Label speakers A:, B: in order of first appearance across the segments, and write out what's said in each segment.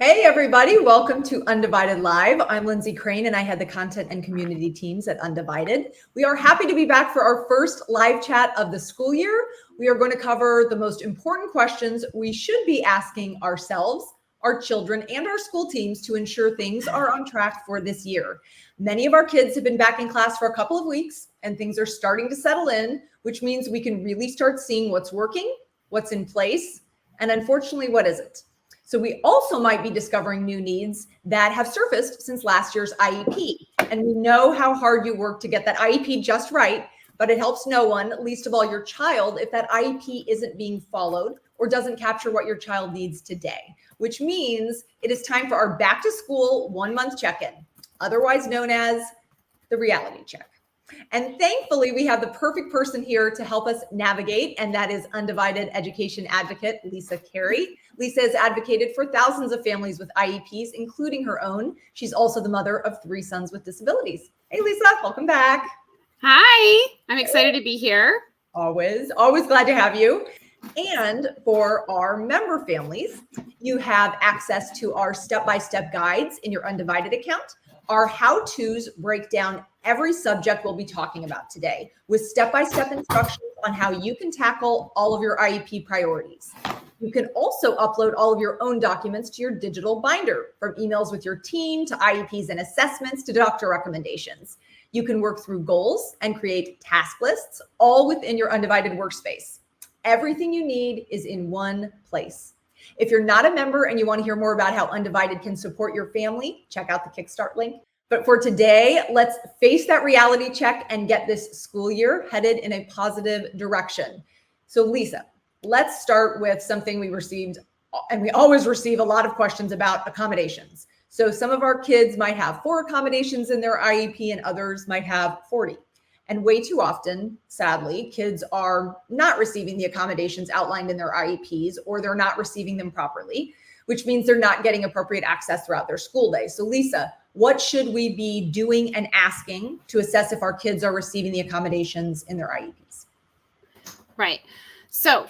A: Hey, everybody. Welcome to Undivided Live. I'm Lindsay Crane, and I head the content and community teams at Undivided. We are happy to be back for our first live chat of the school year. We are going to cover the most important questions we should be asking ourselves, our children, and our school teams to ensure things are on track for this year. Many of our kids have been back in class for a couple of weeks, and things are starting to settle in, which means we can really start seeing what's working, what's in place, and unfortunately, what isn't. So we also might be discovering new needs that have surfaced since last year's IEP. And we know how hard you work to get that IEP just right, but it helps no one, least of all your child, if that IEP isn't being followed or doesn't capture what your child needs today, which means it is time for our back to school 1 month check-in, otherwise known as the reality check. And thankfully, we have the perfect person here to help us navigate, and that is Undivided education advocate, Lisa Carey. Lisa has advocated for thousands of families with IEPs, including her own. She's also the mother of 3 sons with disabilities. Hey, Lisa, welcome back.
B: Hi, I'm excited to be here.
A: Always glad to have you. And for our member families, you have access to our step-by-step guides in your Undivided account. Our how-tos break down every subject we'll be talking about today with step-by-step instructions on how you can tackle all of your IEP priorities. You can also upload all of your own documents to your digital binder, from emails with your team to IEPs and assessments to doctor recommendations. You can work through goals and create task lists, all within your Undivided workspace. Everything you need is in one place. If you're not a member and you want to hear more about how Undivided can support your family, check out the Kickstart link. But for today, let's face that reality check and get this school year headed in a positive direction. So Lisa, let's start with something we received, and we always receive a lot of questions about accommodations. So some of our kids might have 4 accommodations in their IEP and others might have 40. And way too often, sadly, kids are not receiving the accommodations outlined in their IEPs, or they're not receiving them properly, which means they're not getting appropriate access throughout their school day. So Lisa, what should we be doing and asking to assess if our kids are receiving the accommodations in their IEPs?
B: Right. So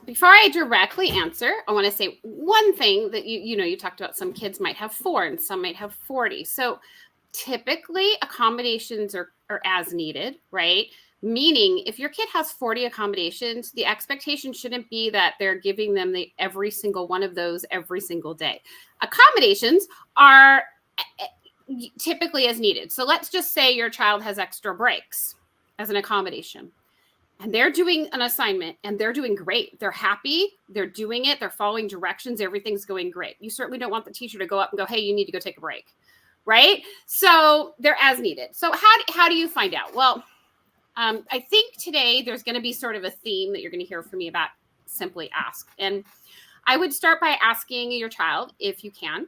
B: before I directly answer, I want to say one thing that you talked about. Some kids might have 4 and some might have 40. So typically accommodations are as needed, right? Meaning if your kid has 40 accommodations, the expectation shouldn't be that they're giving them every single one of those every single day. Accommodations are typically as needed. So let's just say your child has extra breaks as an accommodation, and they're doing an assignment and they're doing great. They're happy. They're doing it. They're following directions. Everything's going great. You certainly don't want the teacher to go up and go, hey, you need to go take a break. Right? So they're as needed. So how do you find out? Well, I think today there's going to be sort of a theme that you're going to hear from me about. Simply ask. And I would start by asking your child if you can.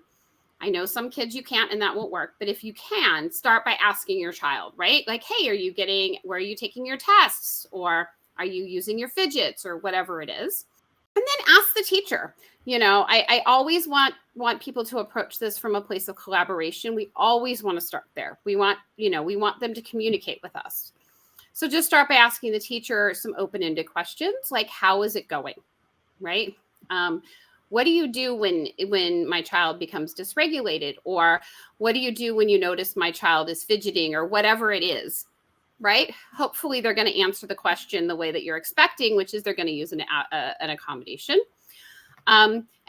B: I know some kids you can't and that won't work, but if you can, start by asking your child, right? Like, hey, where are you taking your tests? Or are you using your fidgets or whatever it is? And then ask the teacher. I always want people to approach this from a place of collaboration. We always want to start there. We want them to communicate with us. So just start by asking the teacher some open-ended questions like, how is it going? Right? What do you do when my child becomes dysregulated? Or what do you do when you notice my child is fidgeting, or whatever it is? Right? Hopefully they're going to answer the question the way that you're expecting, which is they're going to use an accommodation.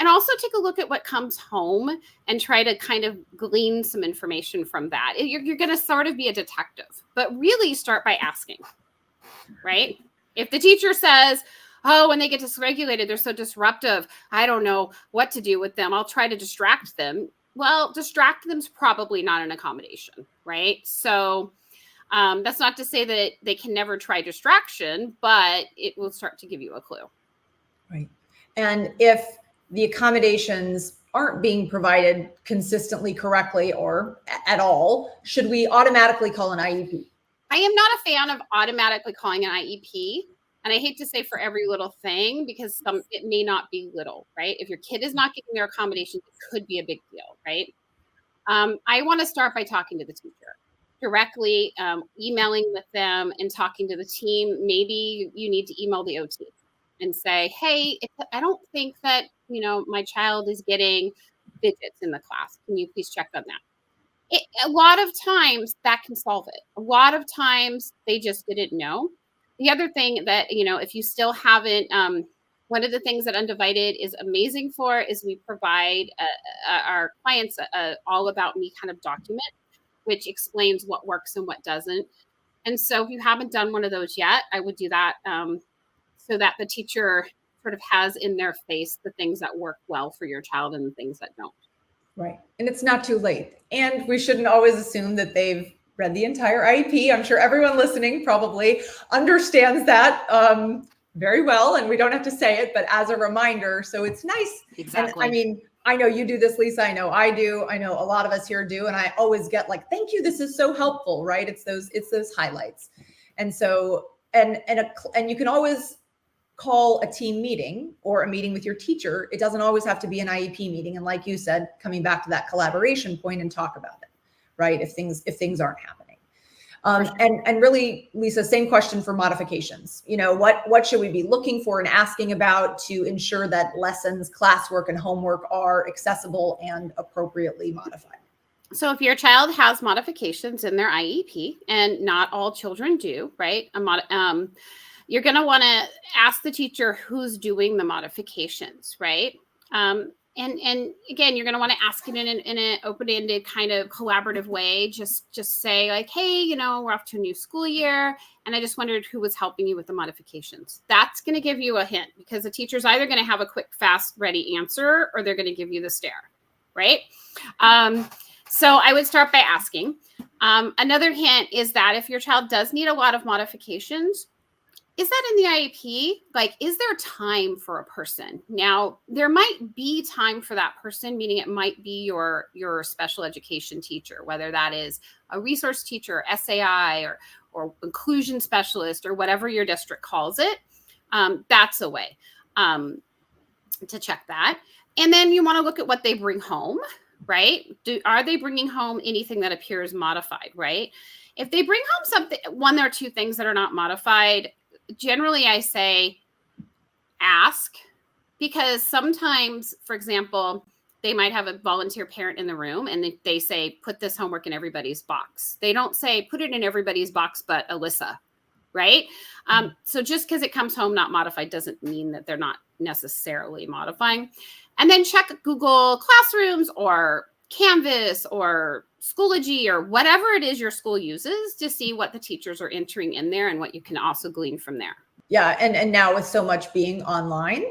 B: And also take a look at what comes home and try to kind of glean some information from that. You're going to sort of be a detective, but really start by asking, right? If the teacher says, oh, when they get dysregulated, they're so disruptive, I don't know what to do with them, I'll try to distract them. Well, distract them's probably not an accommodation, right? So that's not to say that they can never try distraction, but it will start to give you a clue.
A: Right. And if the accommodations aren't being provided consistently, correctly, or at all, should we automatically call an IEP?
B: I am not a fan of automatically calling an IEP. And I hate to say for every little thing, because it may not be little, right? If your kid is not getting their accommodations, it could be a big deal, right? I want to start by talking to the teacher directly, emailing with them and talking to the team. Maybe you need to email the OT. and say, hey, I don't think that, my child is getting digits in the class. Can you please check on that? A lot of times that can solve it. A lot of times they just didn't know. The other thing that, if you still haven't, one of the things that Undivided is amazing for is we provide our clients a all about me kind of document, which explains what works and what doesn't. And so if you haven't done one of those yet, I would do that, so that the teacher sort of has in their face the things that work well for your child and the things that don't.
A: Right. And it's not too late. And we shouldn't always assume that they've read the entire IEP. I'm sure everyone listening probably understands that very well, and we don't have to say it, but as a reminder. So it's nice.
B: Exactly.
A: And I mean, I know you do this, Lisa. I know I do. I know a lot of us here do. And I always get like, thank you. This is so helpful, right? It's those highlights. And so, and you can always call a team meeting or a meeting with your teacher. It doesn't always have to be an IEP meeting. And like you said, coming back to that collaboration point and talk about it, right? If things aren't happening. And really, Lisa, same question for modifications. What should we be looking for and asking about to ensure that lessons, classwork, and homework are accessible and appropriately modified?
B: So if your child has modifications in their IEP, and not all children do, right? You're going to want to ask the teacher who's doing the modifications, right? And again, you're going to want to ask it in an open-ended kind of collaborative way. Just say like, hey, we're off to a new school year, and I just wondered who was helping you with the modifications. That's going to give you a hint, because the teacher's either going to have a quick, fast, ready answer, or they're going to give you the stare, right? So I would start by asking. Another hint is that if your child does need a lot of modifications, is that in the IEP? Like, is there time for a person? Now, there might be time for that person, meaning it might be your special education teacher, whether that is a resource teacher, SAI, or inclusion specialist, or whatever your district calls it. That's a way to check that. And then you want to look at what they bring home, right? Are they bringing home anything that appears modified, right? If they bring home one or two things that are not modified, generally I say ask, because sometimes, for example, they might have a volunteer parent in the room and they say, put this homework in everybody's box. They don't say, put it in everybody's box but Alyssa, right? So just because it comes home not modified doesn't mean that they're not necessarily modifying. And then check Google Classrooms or Canvas or Schoology or whatever it is your school uses to see what the teachers are entering in there and what you can also glean from there.
A: Yeah. And now with so much being online,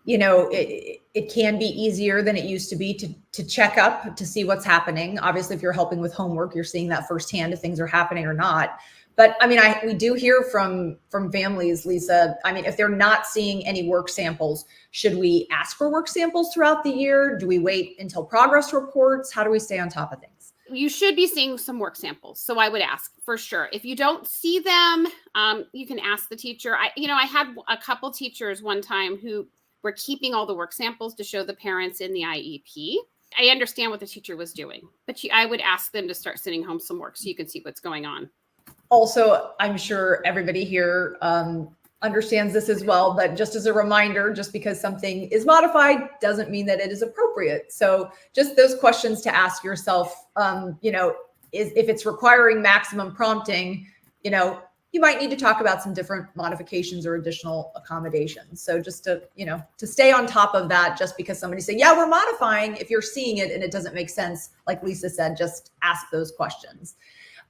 A: it can be easier than it used to be to check up, to see what's happening. Obviously, if you're helping with homework, you're seeing that firsthand if things are happening or not. But I mean, we do hear from families, Lisa. I mean, if they're not seeing any work samples, should we ask for work samples throughout the year? Do we wait until progress reports? How do we stay on top of things?
B: You should be seeing some work samples. So I would ask for sure. If you don't see them, you can ask the teacher. I had a couple teachers one time who were keeping all the work samples to show the parents in the IEP. I understand what the teacher was doing, but I would ask them to start sending home some work so you can see what's going on.
A: Also, I'm sure everybody here understands this as well, but just as a reminder, just because something is modified doesn't mean that it is appropriate. So just those questions to ask yourself, if it's requiring maximum prompting, you might need to talk about some different modifications or additional accommodations. So just to stay on top of that, just because somebody's saying, yeah, we're modifying, if you're seeing it and it doesn't make sense, like Lisa said, just ask those questions.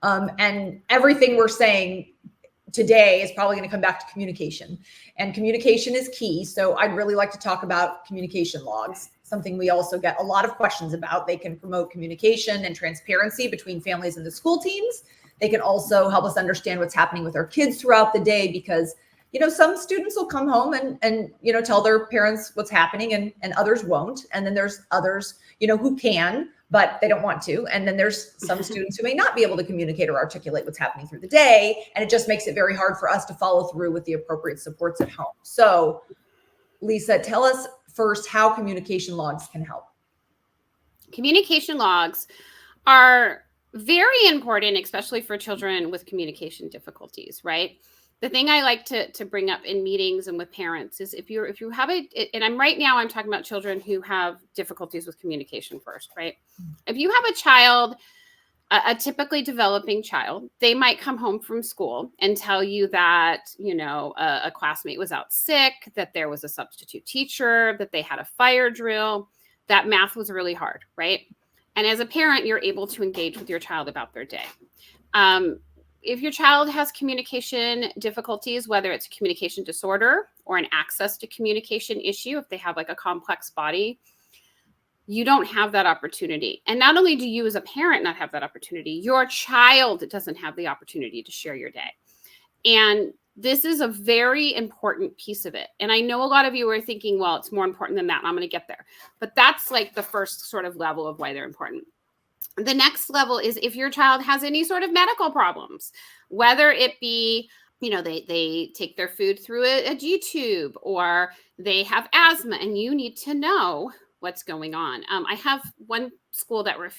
A: And everything we're saying today is probably going to come back to communication, and communication is key. So I'd really like to talk about communication logs, something we also get a lot of questions about. They can promote communication and transparency between families and the school teams. They can also help us understand what's happening with our kids throughout the day, because some students will come home and tell their parents what's happening, and others won't. And then there's others, who can, but they don't want to. And then there's some students who may not be able to communicate or articulate what's happening through the day. And it just makes it very hard for us to follow through with the appropriate supports at home. So Lisa, tell us first how communication logs can help.
B: Communication logs are very important, especially for children with communication difficulties, right? the thing I like to bring up in meetings and with parents is if you have and I'm talking about children who have difficulties with communication first, right? If you have a child, a typically developing child, they might come home from school and tell you that, a classmate was out sick, that there was a substitute teacher, that they had a fire drill, that math was really hard, right? And as a parent, you're able to engage with your child about their day. If your child has communication difficulties, whether it's a communication disorder or an access to communication issue, if they have like a complex body, you don't have that opportunity. And not only do you as a parent not have that opportunity, your child doesn't have the opportunity to share your day. And this is a very important piece of it. And I know a lot of you are thinking, well, it's more important than that, and I'm going to get there. But that's like the first sort of level of why they're important. The next level is if your child has any sort of medical problems, whether it be, they take their food through a G-tube, or they have asthma, and you need to know what's going on. I have one school that were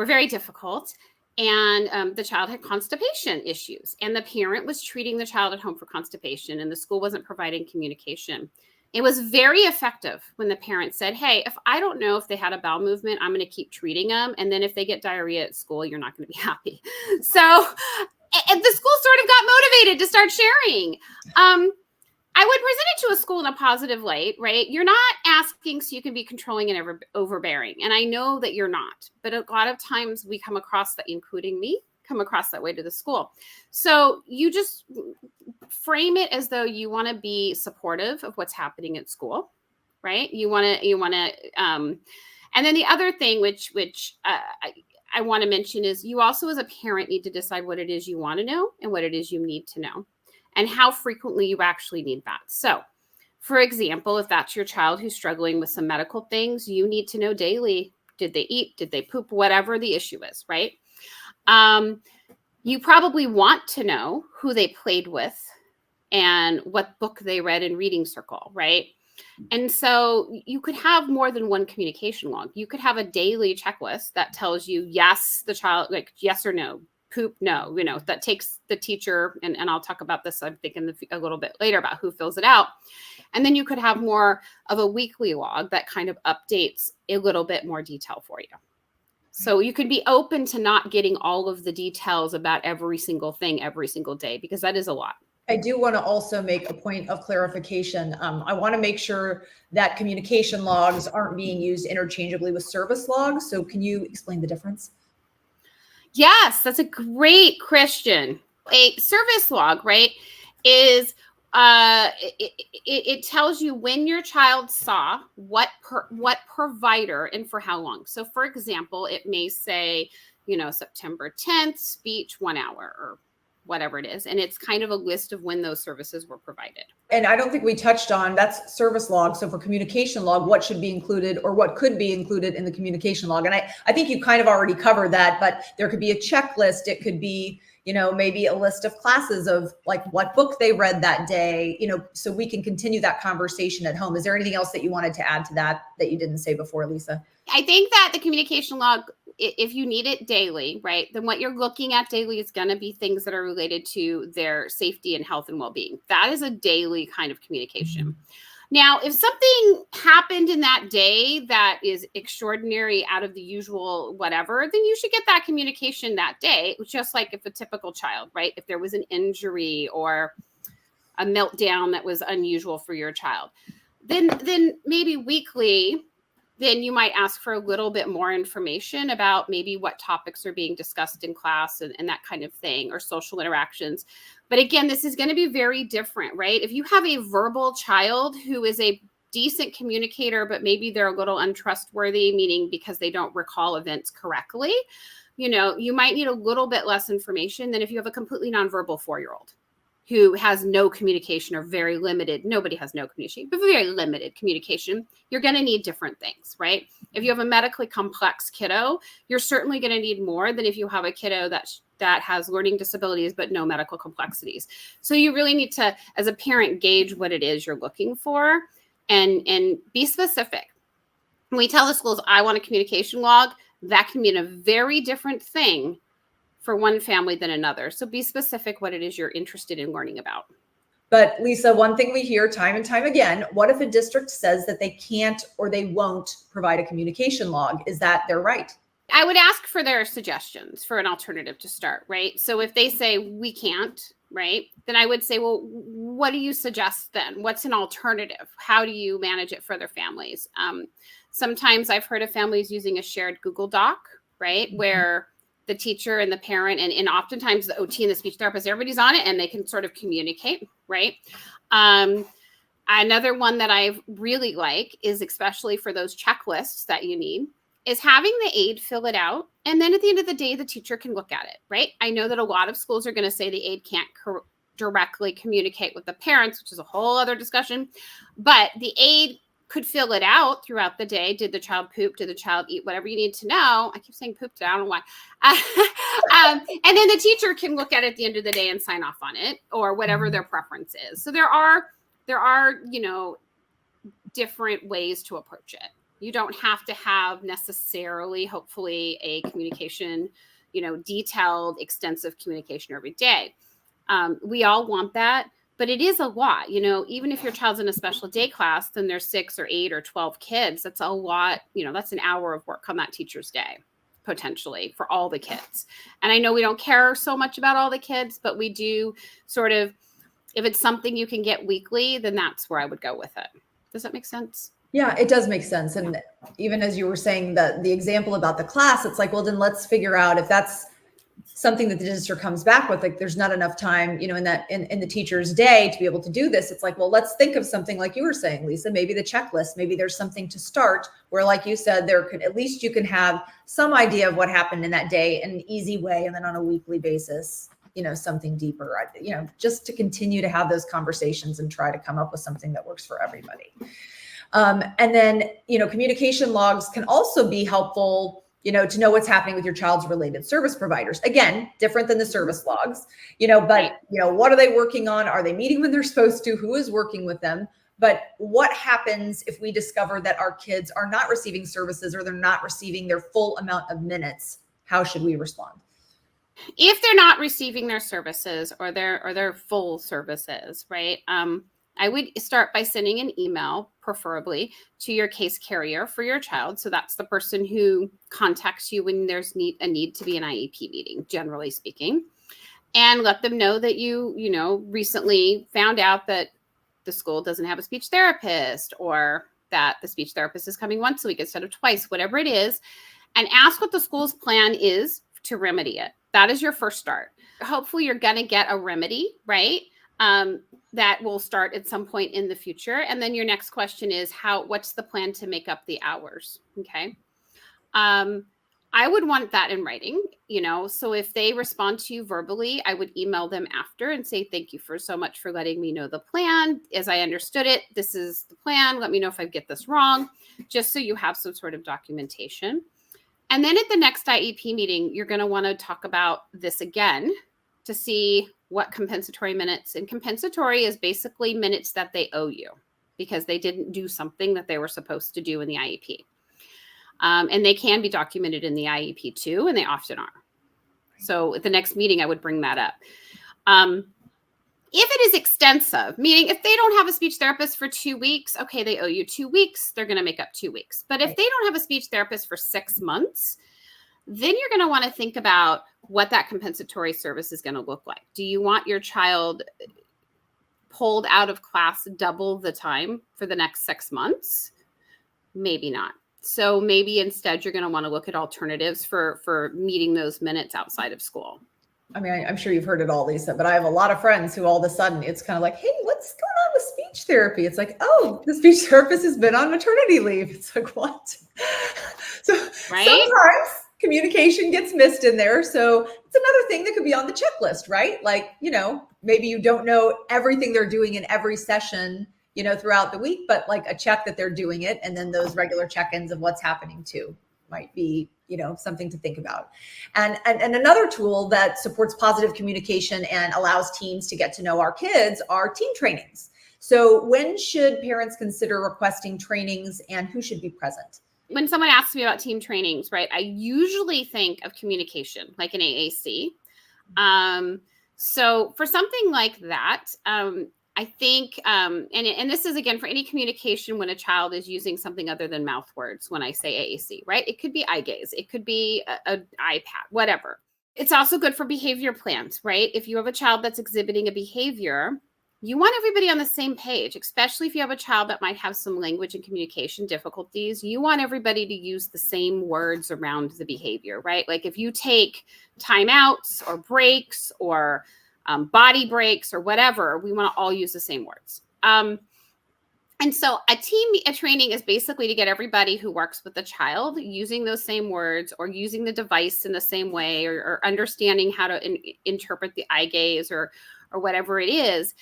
B: very difficult, and the child had constipation issues, and the parent was treating the child at home for constipation, and the school wasn't providing communication. It was very effective when the parent said, hey, if I don't know if they had a bowel movement, I'm going to keep treating them. And then if they get diarrhea at school, you're not going to be happy. So and the school sort of got motivated to start sharing. I would present it to a school in a positive light, right? You're not asking so you can be controlling and overbearing. And I know that you're not. But a lot of times we come across that, including me, come across that way to the school. So you just frame it as though you want to be supportive of what's happening at school, right? You want to, and then the other thing, which I want to mention is you also as a parent need to decide what it is you want to know and what it is you need to know and how frequently you actually need that. So for example, if that's your child who's struggling with some medical things, you need to know daily, did they eat, did they poop, whatever the issue is, right? You probably want to know who they played with and what book they read in reading circle, right? And so you could have more than one communication log. You could have a daily checklist that tells you, yes, the child, like yes or no, poop, no, that takes the teacher, and I'll talk about this, I'm thinking a little bit later about who fills it out. And then you could have more of a weekly log that kind of updates a little bit more detail for you. So you could be open to not getting all of the details about every single thing every single day, because that is a lot.
A: I do want to also make a point of clarification. I want to make sure that communication logs aren't being used interchangeably with service logs. So can you explain the difference?
B: Yes, that's a great question. A service log, right, is it tells you when your child saw what provider and for how long. So for example, it may say, September 10th, speech 1 hour or whatever it is. And it's kind of a list of when those services were provided.
A: And I don't think we touched on that's service log. So for communication log, what should be included or what could be included in the communication log? And I think you kind of already covered that, but there could be a checklist. It could be, maybe a list of classes of like what book they read that day, so we can continue that conversation at home. Is there anything else that you wanted to add to that you didn't say before, Lisa?
B: I think that the communication log, if you need it daily, right, then what you're looking at daily is going to be things that are related to their safety and health and well-being. That is a daily kind of communication. Now, if something happened in that day that is extraordinary, out of the usual whatever, then you should get that communication that day, just like if a typical child, right? If there was an injury or a meltdown that was unusual for your child, then maybe weekly, then you might ask for a little bit more information about maybe what topics are being discussed in class and that kind of thing, or social interactions. But again, this is going to be very different, right? If you have a verbal child who is a decent communicator, but maybe they're a little untrustworthy, meaning because they don't recall events correctly, you might need a little bit less information than if you have a completely nonverbal 4-year-old who has no communication or very limited, nobody has no communication, but very limited communication. You're going to need different things, right? If you have a medically complex kiddo, you're certainly going to need more than if you have a kiddo that has learning disabilities, but no medical complexities. So you really need to, as a parent, gauge what it is you're looking for and be specific. When we tell the schools, I want a communication log, that can mean a very different thing for one family than another. So be specific what it is you're interested in learning about.
A: But Lisa, one thing we hear time and time again, what if a district says that they can't or they won't provide a communication log? Is that their right?
B: I would ask for their suggestions for an alternative to start, right? So if they say we can't, right, then I would say, well, what do you suggest then? What's an alternative? How do you manage it for their families? Sometimes I've heard of families using a shared Google Doc, right, where the teacher and the parent and oftentimes the OT and the speech therapist, everybody's on it and they can sort of communicate, right? Another one that I really like is, especially for those checklists that you need, is having the aide fill it out. And then at the end of the day, the teacher can look at it, right? I know that a lot of schools are going to say the aide can't directly communicate with the parents, which is a whole other discussion, but the aide could fill it out throughout the day. Did the child poop? Did the child eat? Whatever you need to know. I keep saying pooped. I don't know why. And then the teacher can look at it at the end of the day and sign off on it, or whatever their preference is. So there are, different ways to approach it. You don't have to have necessarily, hopefully, a communication, detailed, extensive communication every day. We all want that. But it is a lot, even if your child's in a special day class, then there's 6 or 8 or 12 kids. That's a lot, that's an hour of work on that teacher's day, potentially, for all the kids. And I know we don't care so much about all the kids, but we do sort of, if it's something you can get weekly, then that's where I would go with it. Does that make sense?
A: Yeah, it does make sense. And even as you were saying the example about the class, it's like, well, then let's figure out if that's something that the district comes back with, like there's not enough time, in the teacher's day to be able to do this. It's like, well, let's think of something like you were saying, Lisa, maybe the checklist, maybe there's something to start where, like you said, there could, at least you can have some idea of what happened in that day in an easy way. And then on a weekly basis, something deeper, just to continue to have those conversations and try to come up with something that works for everybody. And then, communication logs can also be helpful, to know what's happening with your child's related service providers. Again, different than the service logs, but, what are they working on? Are they meeting when they're supposed to? Who is working with them? But what happens if we discover that our kids are not receiving services or they're not receiving their full amount of minutes? How should we respond?
B: If they're not receiving their services or their full services, right? I would start by sending an email, preferably, to your case carrier for your child. So that's the person who contacts you when there's a need to be an IEP meeting, generally speaking, and let them know that you recently found out that the school doesn't have a speech therapist, or that the speech therapist is coming once a week instead of twice, whatever it is, and ask what the school's plan is to remedy it. That is your first start. Hopefully you're going to get a remedy, right? That will start at some point in the future. And then your next question is what's the plan to make up the hours? Okay. I would want that in writing, so if they respond to you verbally, I would email them after and say, thank you so much for letting me know the plan. As I understood it, this is the plan. Let me know if I get this wrong, just so you have some sort of documentation. And then at the next IEP meeting, you're going to want to talk about this again to see what compensatory minutes, and compensatory is basically minutes that they owe you because they didn't do something that they were supposed to do in the IEP. And they can be documented in the IEP too, and they often are. So at the next meeting, I would bring that up. If it is extensive, meaning if they don't have a speech therapist for 2 weeks, okay, they owe you 2 weeks, they're going to make up 2 weeks. But if they don't have a speech therapist for 6 months, then you're going to want to think about what that compensatory service is going to look like. Do you want your child pulled out of class double the time for the next 6 months? Maybe not. So maybe instead you're going to want to look at alternatives for meeting those minutes outside of school.
A: I mean, I'm sure you've heard it all, Lisa, but I have a lot of friends who all of a sudden it's kind of like, hey, what's going on with speech therapy? It's like, oh, the speech therapist has been on maternity leave. It's like, what? So sometimes communication gets missed in there. So it's another thing that could be on the checklist, right? Like, maybe you don't know everything they're doing in every session, throughout the week, but like a check that they're doing it. And then those regular check-ins of what's happening too might be, something to think about. And another tool that supports positive communication and allows teams to get to know our kids are team trainings. So when should parents consider requesting trainings and who should be present?
B: when someone asks me about team trainings, right, I usually think of communication, like an AAC. So for something like that, I think, and this is again for any communication when a child is using something other than mouth words. When I say AAC, right, it could be eye gaze, it could be a iPad, whatever. It's also good for behavior plans, right? If you have a child that's exhibiting a behavior, you want everybody on the same page, especially if you have a child that might have some language and communication difficulties. You want everybody to use the same words around the behavior, right? Like if you take timeouts or breaks or body breaks or whatever, we want to all use the same words. And so a training is basically to get everybody who works with the child using those same words or using the device in the same way or understanding how to interpret the eye gaze or whatever it is.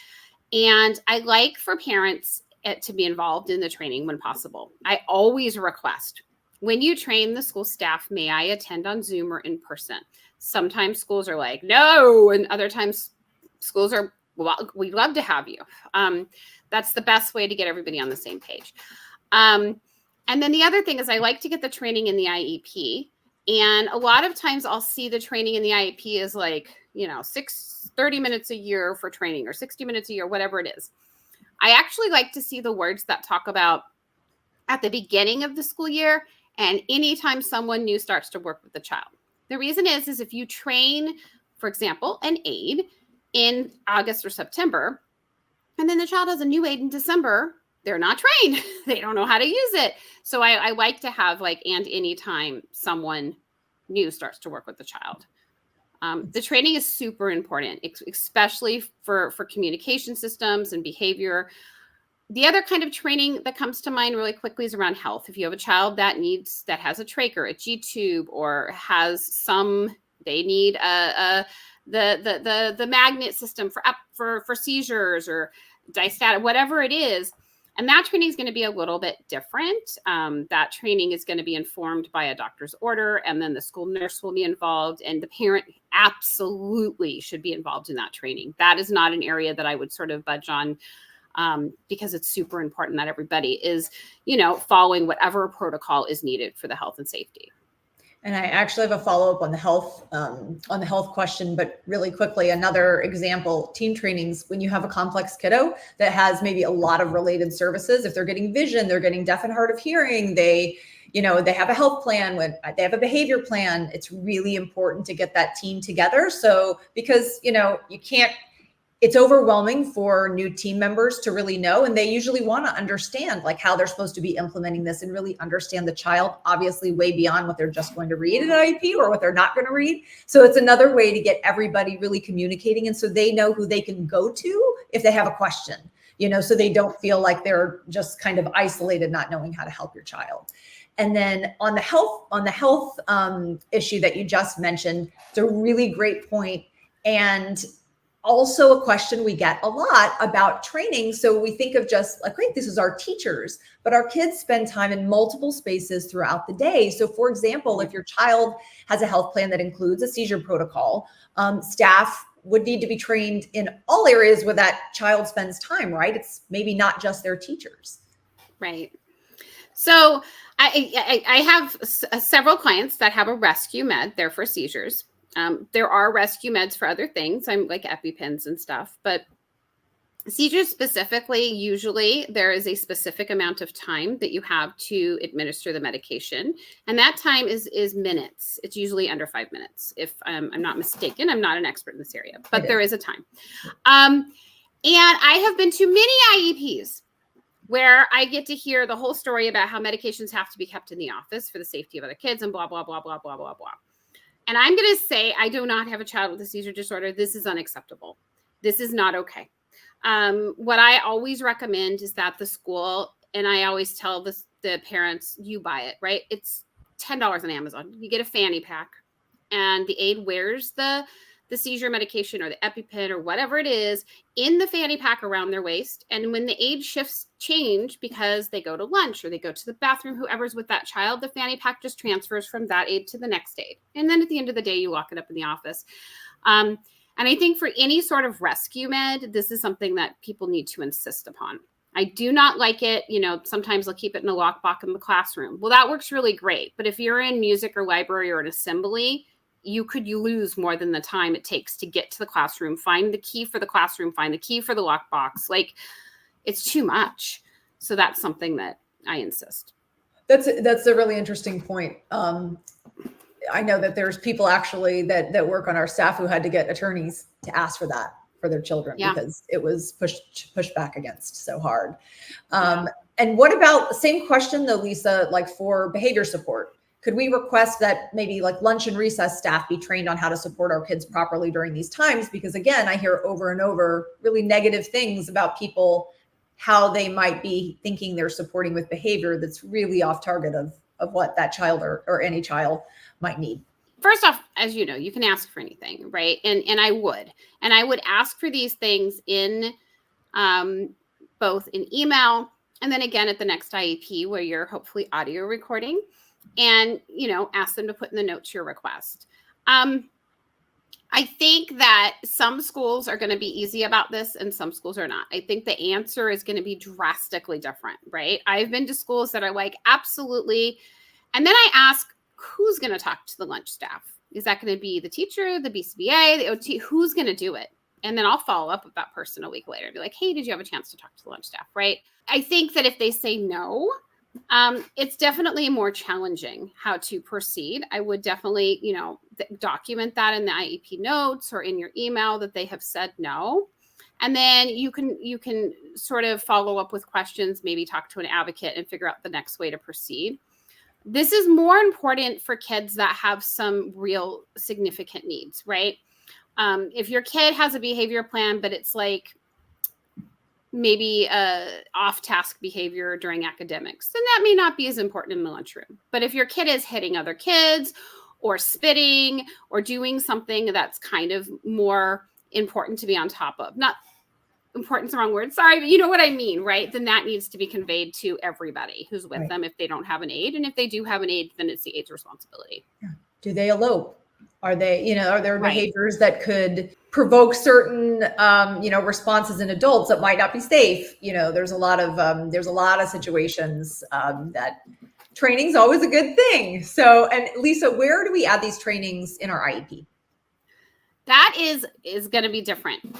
B: And I like for parents to be involved in the training when possible. I always request, when you train the school staff, may I attend on Zoom or in person? Sometimes schools are like, no, and other times schools are, well, we'd love to have you. That's the best way to get everybody on the same page. And then the other thing is I like to get the training in the IEP. And a lot of times I'll see the training in the IEP is like, 30 minutes a year for training or 60 minutes a year, whatever it is. I actually like to see the words that talk about at the beginning of the school year and anytime someone new starts to work with the child. The reason is if you train, for example, an aide in August or September, and then the child has a new aide in December, they're not trained. They don't know how to use it. So I like to have and anytime someone new starts to work with the child. The training is super important, especially for communication systems and behavior. The other kind of training that comes to mind really quickly is around health. If you have a child that has a trach or a G-tube or they need the magnet system for seizures or diastatic, whatever it is. And that training is going to be a little bit different. That training is going to be informed by a doctor's order, and then the school nurse will be involved, and the parent absolutely should be involved in that training. That is not an area that I would sort of budge on because it's super important that everybody is, following whatever protocol is needed for the health and safety.
A: And I actually have a follow-up on the health question, but really quickly, another example, team trainings, when you have a complex kiddo that has maybe a lot of related services, if they're getting vision, they're getting deaf and hard of hearing, they have a health plan, when they have a behavior plan, it's really important to get that team together. So, because, it's overwhelming for new team members to really know, and they usually want to understand how they're supposed to be implementing this and really understand the child, obviously way beyond what they're just going to read in an IEP or what they're not going to read. So it's another way to get everybody really communicating, and so they know who they can go to if they have a question, so they don't feel like they're just kind of isolated, not knowing how to help your child. And then on the health issue that you just mentioned, it's a really great point. And also a question we get a lot about training. So we think of just great, this is our teachers, but our kids spend time in multiple spaces throughout the day. So for example, if your child has a health plan that includes a seizure protocol, staff would need to be trained in all areas where that child spends time, right? It's maybe not just their teachers.
B: Right. So I have several clients that have a rescue med there for seizures. There are rescue meds for other things. I'm like EpiPens and stuff, but seizures specifically, usually there is a specific amount of time that you have to administer the medication. And that time is minutes. It's usually under 5 minutes. If I'm not mistaken, I'm not an expert in this area, but there is a time. And I have been to many IEPs where I get to hear the whole story about how medications have to be kept in the office for the safety of other kids and blah, blah, blah, blah, blah, blah, blah. And I'm going to say, I do not have a child with a seizure disorder. This is unacceptable. This is not okay. What I always recommend is that the school, and I always tell the parents, you buy it, right? It's $10 on Amazon. You get a fanny pack, and the aide wears the seizure medication or the EpiPen or whatever it is in the fanny pack around their waist. And when the aide shifts change because they go to lunch or they go to the bathroom, whoever's with that child, the fanny pack just transfers from that aide to the next aide. And then at the end of the day, you lock it up in the office. And I think for any sort of rescue med, this is something that people need to insist upon. I do not like it. Sometimes they'll keep it in a lockbox in the classroom. Well, that works really great. But if you're in music or library or an assembly, you lose more than the time it takes to get to the classroom, find the key for the classroom, find the key for the lockbox. Like, it's too much. So that's something that I insist.
A: That's a really interesting point. I know that there's people actually that work on our staff who had to get attorneys to ask for that for their children because it was pushed back against so hard. And what about, same question though, Lisa, like for behavior support, could we request that maybe like lunch and recess staff be trained on how to support our kids properly during these times? Because again, I hear over and over really negative things about people, how they might be thinking they're supporting with behavior that's really off target of what that child or any child might need.
B: First off, as you know, you can ask for anything, right? And I would ask for these things in both in email and then again at the next IEP where you're hopefully audio recording, and ask them to put in the notes your request. I think that some schools are going to be easy about this and some schools are not. I think the answer is going to be drastically different, right? I've been to schools that are like, absolutely. And then I ask, who's going to talk to the lunch staff? Is that going to be the teacher, the BCBA, the OT? Who's going to do it? And then I'll follow up with that person a week later and be like, hey, did you have a chance to talk to the lunch staff, right? I think that if they say no, it's definitely more challenging how to proceed. I would definitely, document that in the IEP notes or in your email that they have said no. And then you can sort of follow up with questions, maybe talk to an advocate and figure out the next way to proceed. This is more important for kids that have some real significant needs, right? If your kid has a behavior plan, but it's like maybe off-task behavior during academics, then that may not be as important in the lunchroom. But if your kid is hitting other kids or spitting or doing something that's kind of more important to be on top of, not important's the wrong word, sorry, but you know what I mean, right? Then that needs to be conveyed to everybody who's with them if they don't have an aide. And if they do have an aide, then it's the aide's responsibility.
A: Yeah. Do they elope? Are they, are there behaviors that could provoke certain, responses in adults that might not be safe? There's a lot of situations that training's always a good thing. So, and Lisa, where do we add these trainings in our IEP?
B: That is going to be different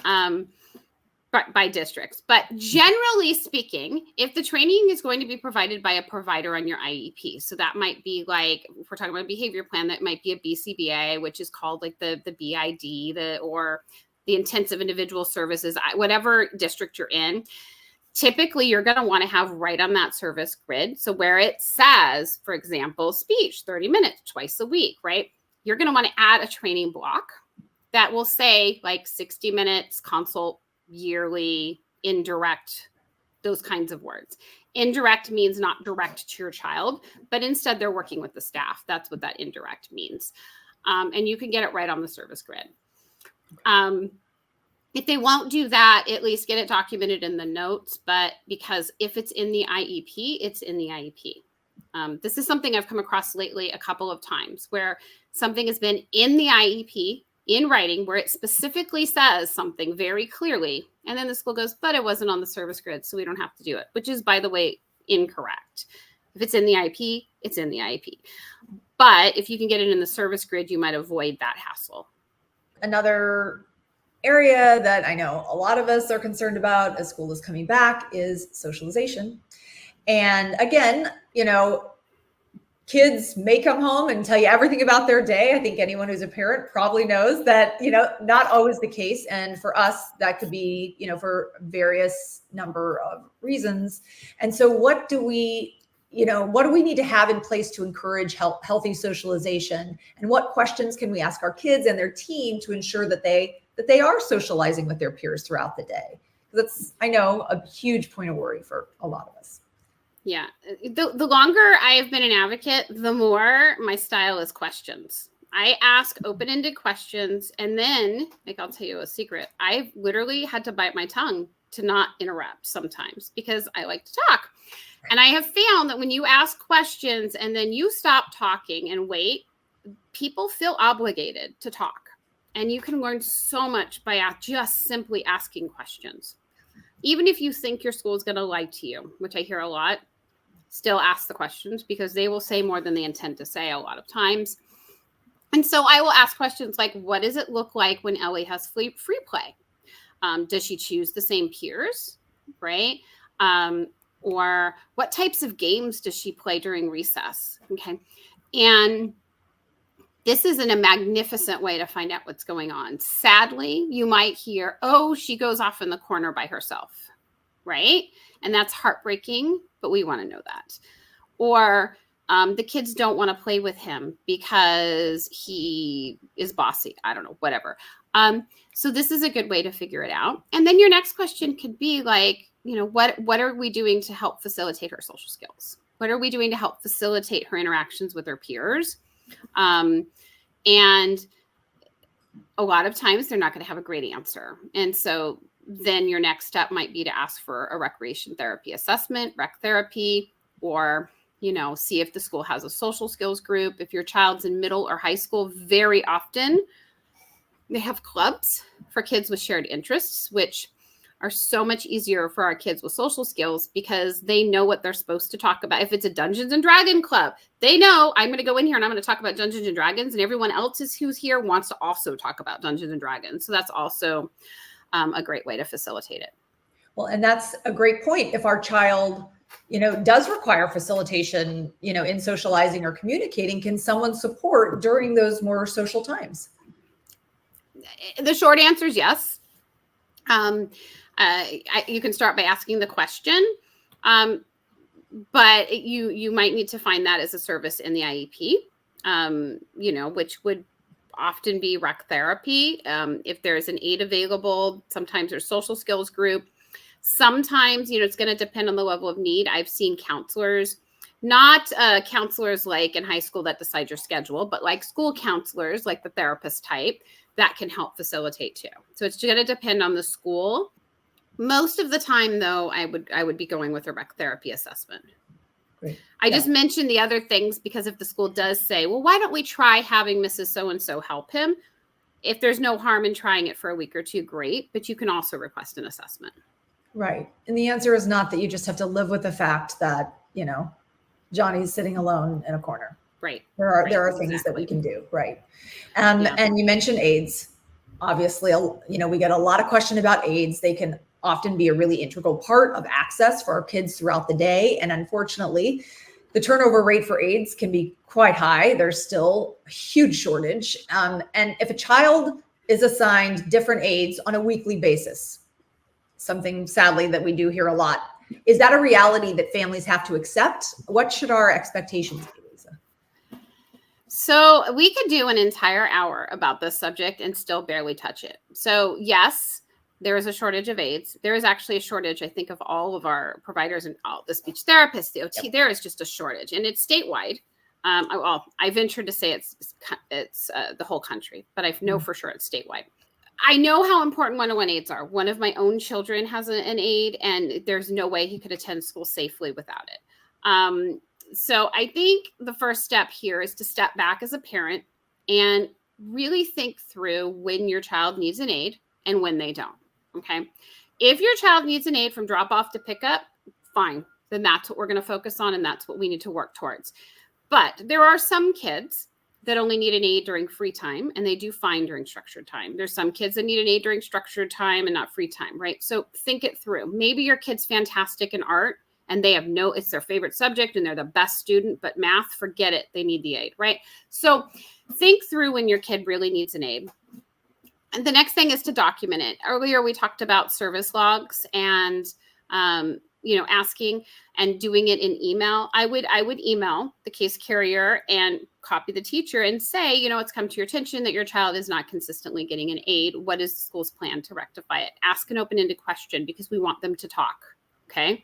B: by districts. But generally speaking, if the training is going to be provided by a provider on your IEP, so that might be like, if we're talking about a behavior plan, that might be a BCBA, which is called like the BID, or the intensive individual services, whatever district you're in. Typically, you're going to want to have right on that service grid. So where it says, for example, speech, 30 minutes twice a week, right? You're going to want to add a training block that will say like 60 minutes consult yearly, indirect, those kinds of words. Indirect means not direct to your child, but instead they're working with the staff. That's what that indirect means. And you can get it right on the service grid. If they won't do that, at least get it documented in the notes. But because if it's in the IEP, it's in the IEP. This is something I've come across lately a couple of times where something has been in the IEP in writing where it specifically says something very clearly. And then the school goes, but it wasn't on the service grid, so we don't have to do it, which is, by the way, incorrect. If it's in the IEP, it's in the IEP. But if you can get it in the service grid, you might avoid that hassle.
A: Another area that I know a lot of us are concerned about as school is coming back is socialization. And again, kids may come home and tell you everything about their day. I think anyone who's a parent probably knows that, not always the case. And for us, that could be, for various number of reasons. And so what do we need to have in place to encourage healthy socialization? And what questions can we ask our kids and their team to ensure that they are socializing with their peers throughout the day? That's, I know, a huge point of worry for a lot of us.
B: Yeah. The longer I've been an advocate, the more my style is questions. I ask open-ended questions. And then, I'll tell you a secret. I've literally had to bite my tongue to not interrupt sometimes because I like to talk. And I have found that when you ask questions and then you stop talking and wait, people feel obligated to talk. And you can learn so much by just simply asking questions. Even if you think your school is going to lie to you, which I hear a lot, still ask the questions, because they will say more than they intend to say a lot of times. And so I will ask questions like, what does it look like when Ellie has free play? Does she choose the same peers, right? Or what types of games does she play during recess? Okay. And this isn't a magnificent way to find out what's going on. Sadly, you might hear, oh, she goes off in the corner by herself, right? And that's heartbreaking, but we want to know that. Or the kids don't want to play with him because he is bossy. I don't know, whatever. So this is a good way to figure it out. And then your next question could be like, what are we doing to help facilitate her social skills? What are we doing to help facilitate her interactions with her peers? And a lot of times they're not going to have a great answer. And so then your next step might be to ask for a recreation therapy assessment, rec therapy, or, see if the school has a social skills group. If your child's in middle or high school, very often they have clubs for kids with shared interests, which are so much easier for our kids with social skills because they know what they're supposed to talk about. If it's a Dungeons and Dragon club, they know I'm going to go in here and I'm going to talk about Dungeons and Dragons, and everyone else who's here wants to also talk about Dungeons and Dragons. So that's also a great way to facilitate it.
A: Well, and that's a great point. If our child, does require facilitation, in socializing or communicating, can someone support during those more social times?
B: The short answer is yes. You can start by asking the question, but you might need to find that as a service in the IEP, which would often be rec therapy. If there's an aide available, sometimes there's social skills group. Sometimes, it's going to depend on the level of need. I've seen counselors, not counselors like in high school that decide your schedule, but like school counselors, like the therapist type, that can help facilitate too. So it's going to depend on the school. Most of the time, though, I would be going with a rec therapy assessment.
A: Great.
B: I just mentioned the other things because if the school does say, well, why don't we try having Mrs. So-and-so help him? If there's no harm in trying it for a week or two, great. But you can also request an assessment.
A: Right. And the answer is not that you just have to live with the fact that, Johnny's sitting alone in a corner.
B: Right.
A: There are things that we can do. Right. And you mentioned aides. Obviously, we get a lot of question about aides. They can often be a really integral part of access for our kids throughout the day. And unfortunately, the turnover rate for aides can be quite high. There's still a huge shortage. And if a child is assigned different aides on a weekly basis, something sadly that we do hear a lot, is that a reality that families have to accept? What should our expectations be, Lisa?
B: So we could do an entire hour about this subject and still barely touch it. So yes, there is a shortage of aides. There is actually a shortage, I think, of all of our providers and all the speech therapists, the OT. Yep. There is just a shortage, and it's statewide. I venture to say it's the whole country, but I know for sure it's statewide. I know how important 101 aides are. One of my own children has an aide, and there's no way he could attend school safely without it. So I think the first step here is to step back as a parent and really think through when your child needs an aide and when they don't. Okay. If your child needs an aide from drop off to pick up, fine. Then that's what we're going to focus on. And that's what we need to work towards. But there are some kids that only need an aide during free time, and they do fine during structured time. There's some kids that need an aide during structured time and not free time, right? So think it through. Maybe your kid's fantastic in art and they have it's their favorite subject and they're the best student, but math, forget it. They need the aide, right? So think through when your kid really needs an aide. And the next thing is to document it. Earlier, we talked about service logs and, asking and doing it in email. I would email the case carrier and copy the teacher and say, it's come to your attention that your child is not consistently getting an aide. What is the school's plan to rectify it? Ask an open-ended question because we want them to talk. Okay.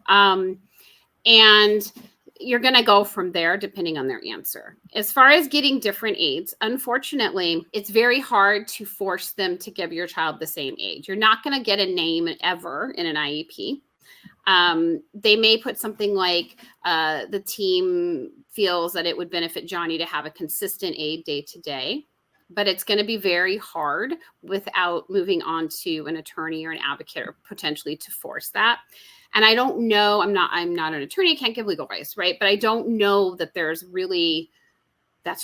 B: And you're going to go from there depending on their answer. As far as getting different aides, unfortunately, it's very hard to force them to give your child the same aide. You're not going to get a name ever in an IEP. They may put something like the team feels that it would benefit Johnny to have a consistent aide day to day. but it's going to be very hard without moving on to an attorney or an advocate or potentially to force that. And I don't know, I'm not an attorney, I can't give legal advice, right? But I don't know that that's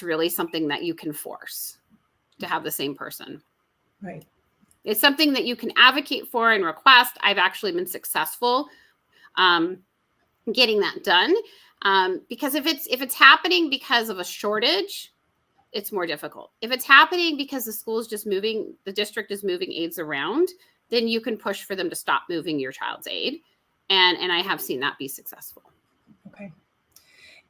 B: really something that you can force to have the same person.
A: Right.
B: It's something that you can advocate for and request. I've actually been successful getting that done. Because if it's happening because of a shortage, it's more difficult. If it's happening because the district is moving aides around, then you can push for them to stop moving your child's aide. And I have seen that be successful.
A: Okay.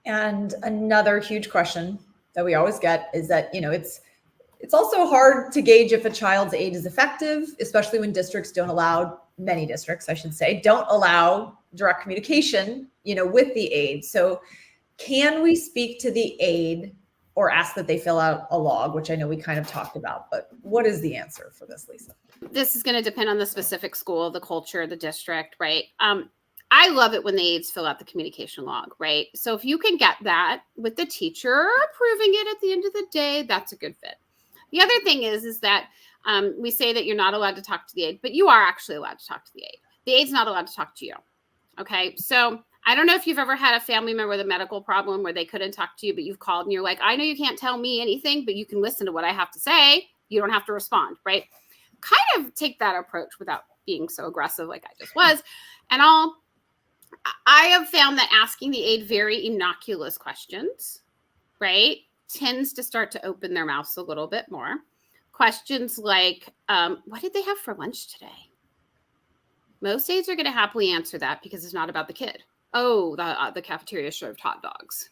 A: And another huge question that we always get is that, it's also hard to gauge if a child's aid is effective, especially when many districts, I should say, don't allow direct communication, with the aid. So can we speak to the aid or ask that they fill out a log, which I know we kind of talked about, but what is the answer for this, Lisa?
B: This is going to depend on the specific school, the culture, the district, right? I love it when the aides fill out the communication log, right? So if you can get that with the teacher approving it at the end of the day, that's a good fit. The other thing is that we say that you're not allowed to talk to the aide, but you are actually allowed to talk to the aide. The aide's not allowed to talk to you. Okay. So I don't know if you've ever had a family member with a medical problem where they couldn't talk to you, but you've called and you're like, I know you can't tell me anything, but you can listen to what I have to say. You don't have to respond, right? Kind of take that approach without being so aggressive like I just was. And I have found that asking the aide very innocuous questions, right, tends to start to open their mouths a little bit more. Questions like, what did they have for lunch today? Most aides are going to happily answer that because it's not about the kid. Oh, the cafeteria served hot dogs.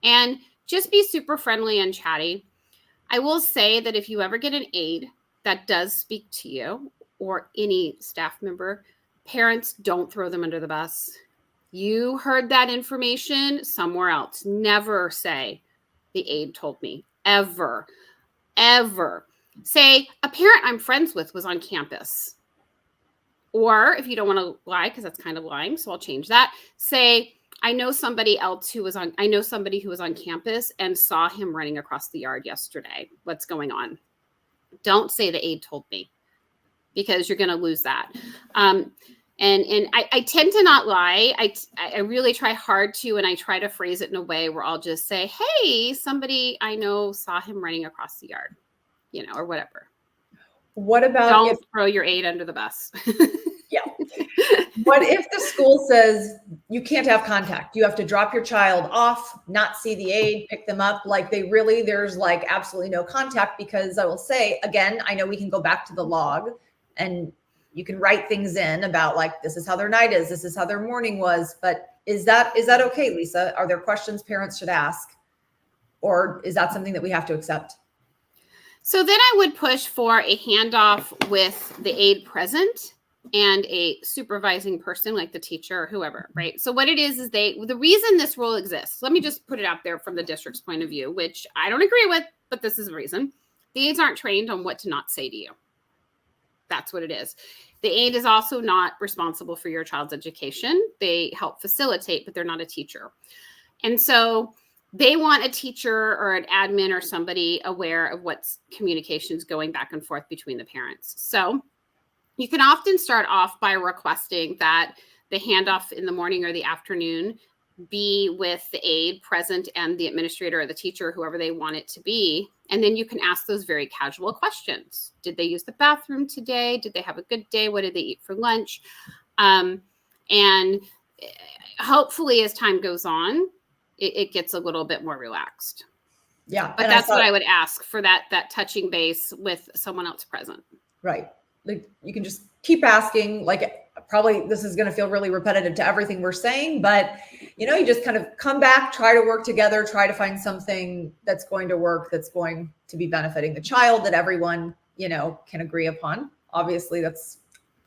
B: And just be super friendly and chatty. I will say that if you ever get an aide that does speak to you or any staff member, parents, don't throw them under the bus. You heard that information somewhere else. Never say, the aide told me. Ever. Say, a parent I'm friends with was on campus. Or if you don't want to lie, because that's kind of lying, so I'll change that. Say, I know somebody who was on campus and saw him running across the yard yesterday. What's going on? Don't say the aide told me, because you're going to lose that. And I tend to not lie. I really try hard to, and I try to phrase it in a way where I'll just say, hey, somebody I know saw him running across the yard, or whatever.
A: What about
B: don't throw your aide under the bus?
A: Yeah. What if the school says you can't have contact? You have to drop your child off, not see the aide, pick them up. There's absolutely no contact, because I will say, again, I know we can go back to the log and you can write things in about this is how their night is. This is how their morning was. But is that okay, Lisa? Are there questions parents should ask? Or is that something that we have to accept?
B: So then I would push for a handoff with the aide present and a supervising person like the teacher or whoever, right? So what it is the reason this rule exists, let me just put it out there from the district's point of view, which I don't agree with, but this is the reason. The aides aren't trained on what to not say to you. That's what it is. The aide is also not responsible for your child's education. They help facilitate, but they're not a teacher. And so they want a teacher or an admin or somebody aware of what's communications going back and forth between the parents. So you can often start off by requesting that the handoff in the morning or the afternoon be with the aide present and the administrator or the teacher, whoever they want it to be. And then you can ask those very casual questions. Did they use the bathroom today? Did they have a good day? What did they eat for lunch? And hopefully as time goes on, it gets a little bit more relaxed.
A: Yeah.
B: But that's what I would ask for, that touching base with someone else present.
A: Right. You can just keep asking, probably this is going to feel really repetitive to everything we're saying, but you just kind of come back, try to work together, try to find something that's going to work, that's going to be benefiting the child, that everyone, can agree upon. Obviously that's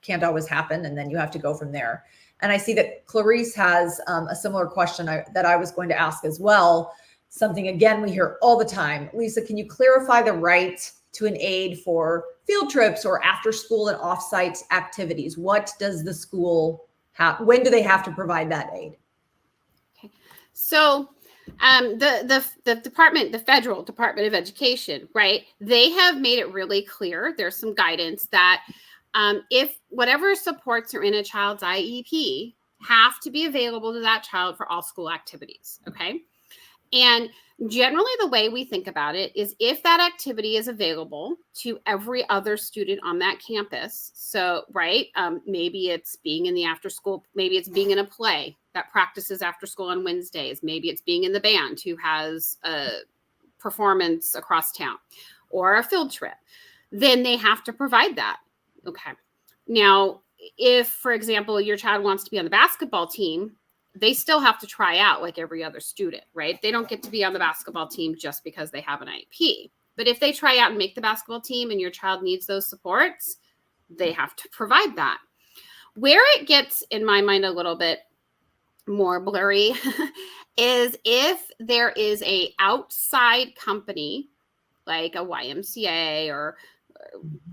A: can't always happen. And then you have to go from there. And I see that Clarice has a similar question that I was going to ask as well. Something, again, we hear all the time. Lisa, can you clarify the right to an aide for field trips or after school and offsite activities? What does the school have? When do they have to provide that aid?
B: Okay. So The federal Department of Education, right? They have made it really clear. There's some guidance that if whatever supports are in a child's IEP have to be available to that child for all school activities. Okay. And generally, the way we think about it is if that activity is available to every other student on that campus. So, right, maybe it's being in the after school, maybe it's being in a play that practices after school on Wednesdays. Maybe it's being in the band who has a performance across town or a field trip. Then they have to provide that. Okay. Now, if, for example, your child wants to be on the basketball team, they still have to try out like every other student, right? They don't get to be on the basketball team just because they have an IEP. But if they try out and make the basketball team and your child needs those supports, they have to provide that. Where it gets, in my mind, a little bit more blurry is if there is a outside company like a YMCA or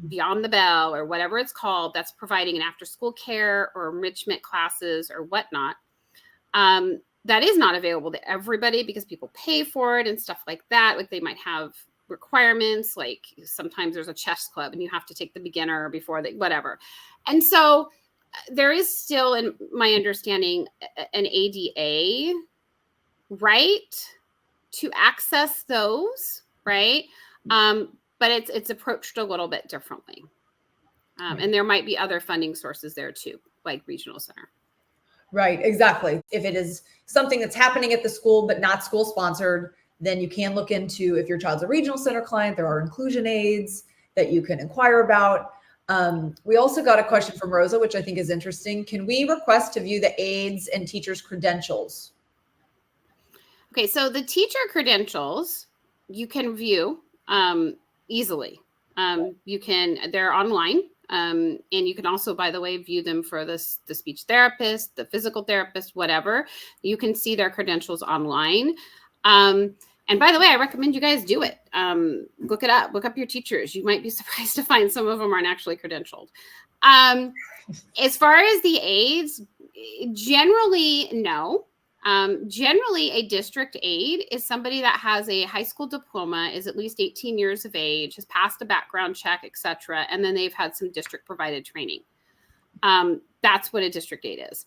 B: Beyond the Bell or whatever it's called that's providing an after school care or enrichment classes or whatnot, that is not available to everybody because people pay for it and stuff like that. Like they might have requirements, like sometimes there's a chess club and you have to take the beginner before they, whatever. And so there is still, in my understanding, an ADA right to access those, right? But it's approached a little bit differently. And there might be other funding sources there too, like regional center.
A: Right, exactly. If it is something that's happening at the school, but not school sponsored, then you can look into, if your child's a regional center client, there are inclusion aids that you can inquire about. We also got a question from Rosa, which I think is interesting. Can we request to view the aides and teachers' credentials?
B: Okay, so the teacher credentials you can view easily. They're online. And you can also, by the way, view them for the speech therapist, the physical therapist, whatever. You can see their credentials online. And by the way, I recommend you guys do it. Look it up. Look up your teachers. You might be surprised to find some of them aren't actually credentialed. As far as the aides, generally, no. Generally, a district aide is somebody that has a high school diploma, is at least 18 years of age, has passed a background check, etc., and then they've had some district provided training. That's what a district aide is.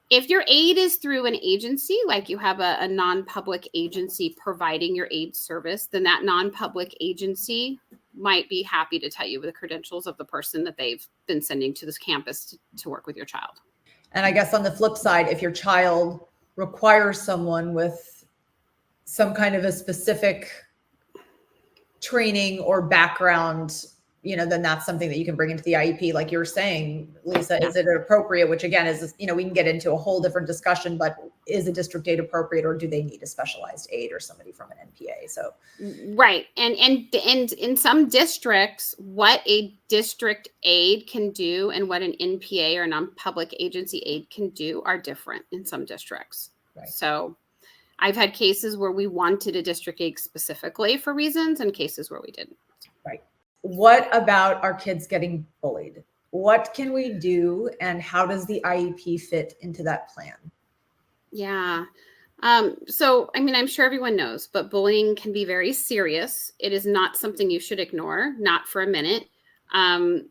B: If your aide is through an agency, like you have a non-public agency providing your aide service, then that non-public agency might be happy to tell you the credentials of the person that they've been sending to this campus to work with your child.
A: And I guess on the flip side, if your child requires someone with some kind of a specific training or background, then that's something that you can bring into the IEP. Like you're saying, Lisa, is it appropriate? Which again is, we can get into a whole different discussion, but is a district aide appropriate, or do they need a specialized aide or somebody from an NPA? So,
B: right. And in some districts, what a district aide can do and what an NPA or non-public agency aide can do are different in some districts.
A: Right.
B: So I've had cases where we wanted a district aide specifically for reasons and cases where we didn't.
A: Right. What about our kids getting bullied? What can we do, and how does the IEP fit into that plan?
B: Yeah. So, I'm sure everyone knows, but bullying can be very serious. It is not something you should ignore, not for a minute. There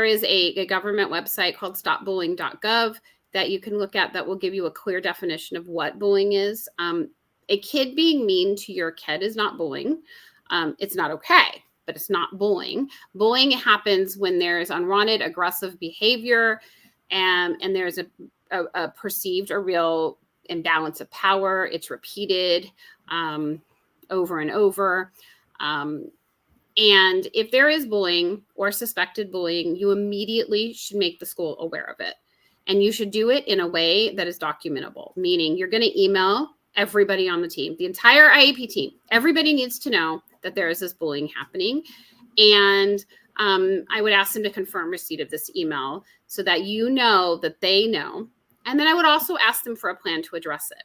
B: is a government website called stopbullying.gov that you can look at that will give you a clear definition of what bullying is. A kid being mean to your kid is not bullying. It's not okay, but it's not bullying. Bullying happens when there is unwanted, aggressive behavior, and there's a perceived or real imbalance of power. It's repeated over and over. And if there is bullying or suspected bullying, you immediately should make the school aware of it. And you should do it in a way that is documentable, meaning you're going to email everybody on the team, the entire IEP team. Everybody needs to know that there is this bullying happening. And I would ask them to confirm receipt of this email so that you know that they know. And then I would also ask them for a plan to address it.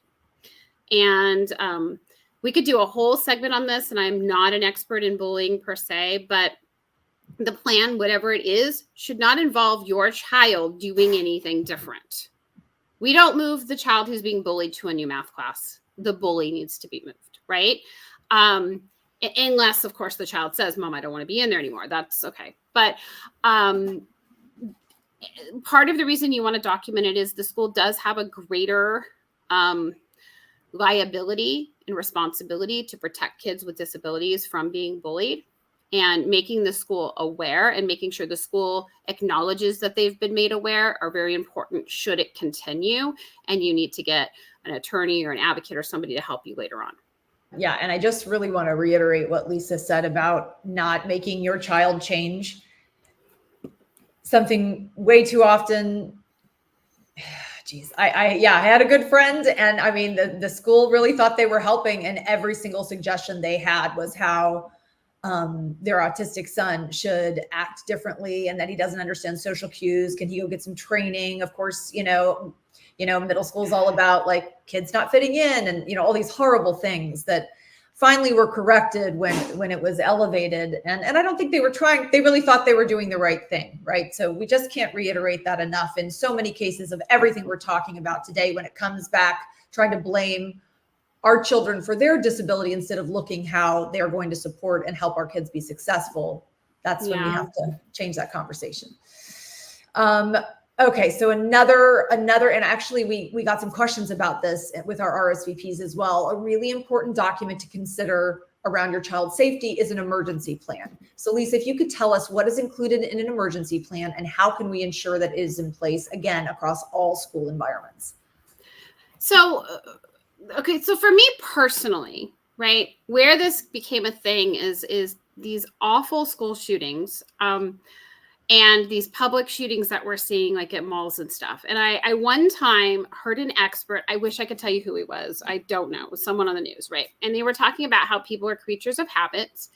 B: And we could do a whole segment on this, and I'm not an expert in bullying per se, but the plan, whatever it is, should not involve your child doing anything different. We don't move the child who's being bullied to a new math class. The bully needs to be moved, right? Unless, of course, the child says, Mom, I don't want to be in there anymore. That's okay. But part of the reason you want to document it is the school does have a greater liability and responsibility to protect kids with disabilities from being bullied, and making the school aware and making sure the school acknowledges that they've been made aware are very important should it continue. And you need to get an attorney or an advocate or somebody to help you later on.
A: Yeah. And I just really want to reiterate what Lisa said about not making your child change. Something way too often. Geez, I had a good friend, and I mean, the school really thought they were helping, and every single suggestion they had was how their autistic son should act differently, and that he doesn't understand social cues. Can he go get some training? Of course, middle school is all about like kids not fitting in, and all these horrible things that finally were corrected when it was elevated. And I don't think they were trying, they really thought they were doing the right thing, right? So we just can't reiterate that enough in so many cases of everything we're talking about today when it comes back, trying to blame our children for their disability instead of looking how they're going to support and help our kids be successful. That's when we have to change that conversation. Okay, so another, and actually we got some questions about this with our RSVPs as well. A really important document to consider around your child's safety is an emergency plan. So Lisa, if you could tell us what is included in an emergency plan and how can we ensure that it is in place, again, across all school environments?
B: So, okay, so for me personally, right, where this became a thing is these awful school shootings, and these public shootings that we're seeing like at malls and stuff. And I one time heard an expert, I wish I could tell you who he was. I don't know. It was someone on the news, right? And they were talking about how people are creatures of habits,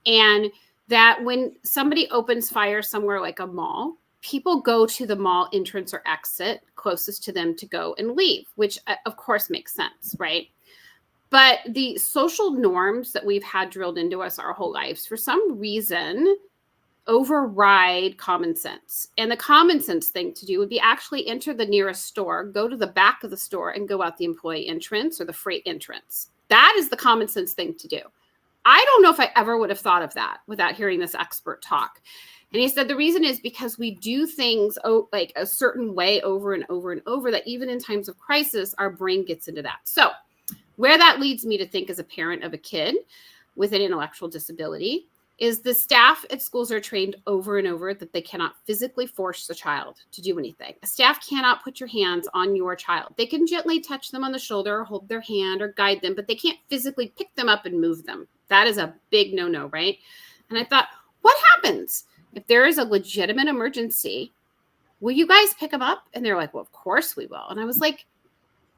B: and that when somebody opens fire somewhere like a mall, people go to the mall entrance or exit closest to them to go and leave, which of course makes sense, right? But the social norms that we've had drilled into us our whole lives, for some reason, override common sense. And the common sense thing to do would be actually enter the nearest store, go to the back of the store, and go out the employee entrance or the freight entrance. That is the common sense thing to do. I don't know if I ever would have thought of that without hearing this expert talk. And he said the reason is because we do things like a certain way over and over and over, that even in times of crisis, our brain gets into that. So where that leads me to think as a parent of a kid with an intellectual disability is the staff at schools are trained over and over that they cannot physically force the child to do anything. A staff cannot put your hands on your child. They can gently touch them on the shoulder or hold their hand or guide them, but they can't physically pick them up and move them. That is a big no-no, right? And I thought, what happens if there is a legitimate emergency? Will you guys pick them up? And they're like, well, of course we will. And I was like,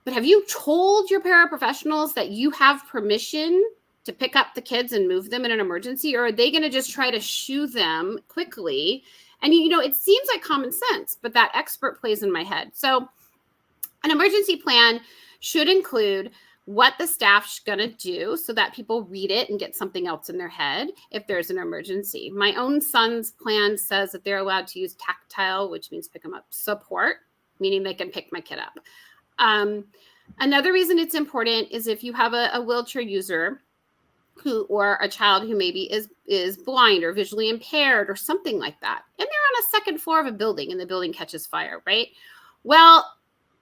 B: but have you told your paraprofessionals that you have permission to pick up the kids and move them in an emergency? Or are they going to just try to shoo them quickly? And, it seems like common sense, but that expert plays in my head. So an emergency plan should include what the staff's going to do so that people read it and get something else in their head if there's an emergency. My own son's plan says that they're allowed to use tactile, which means pick them up, support, meaning they can pick my kid up. Another reason it's important is if you have a wheelchair user or a child who maybe is blind or visually impaired or something like that, and they're on a second floor of a building and the building catches fire, right? Well,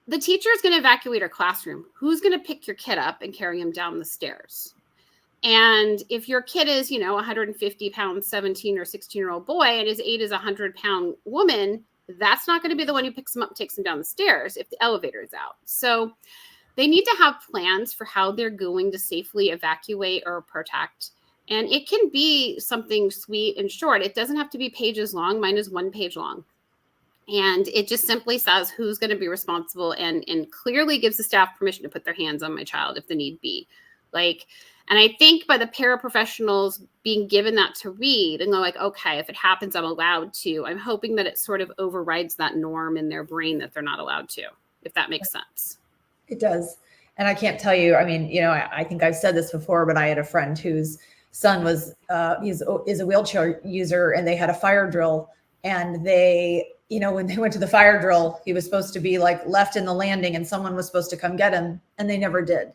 B: the teacher is going to evacuate her classroom. Who's going to pick your kid up and carry him down the stairs? And if your kid is, 150 pound 17 or 16-year-old boy and his aide is a 100-pound woman, that's not going to be the one who picks him up and takes him down the stairs if the elevator is out. So they need to have plans for how they're going to safely evacuate or protect. And it can be something sweet and short. It doesn't have to be pages long. Mine is 1 page long. And it just simply says who's going to be responsible and clearly gives the staff permission to put their hands on my child if the need be. And I think by the paraprofessionals being given that to read and they're like, okay, if it happens, I'm allowed to. I'm hoping that it sort of overrides that norm in their brain that they're not allowed to, if that makes sense.
A: It does. And I can't tell you, I mean, I think I've said this before, but I had a friend whose son is a wheelchair user, and they had a fire drill, and they when they went to the fire drill, he was supposed to be like left in the landing and someone was supposed to come get him, and they never did.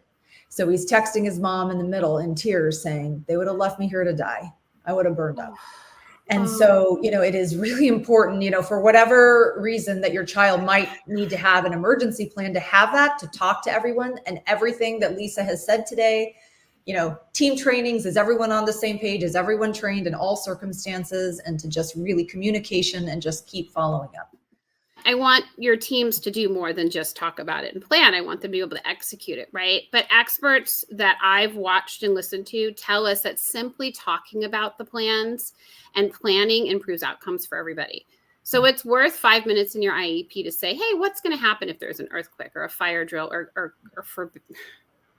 A: So he's texting his mom in the middle in tears saying, they would have left me here to die. I would have burned up. And so, it is really important, for whatever reason that your child might need to have an emergency plan, to have that, to talk to everyone, and everything that Lisa has said today, team trainings, is everyone on the same page? Is everyone trained in all circumstances? And to just really communication and just keep following up.
B: I want your teams to do more than just talk about it and plan. I want them to be able to execute it, right? But experts that I've watched and listened to tell us that simply talking about the plans and planning improves outcomes for everybody. So it's worth 5 minutes in your IEP to say, hey, what's going to happen if there's an earthquake or a fire drill or for,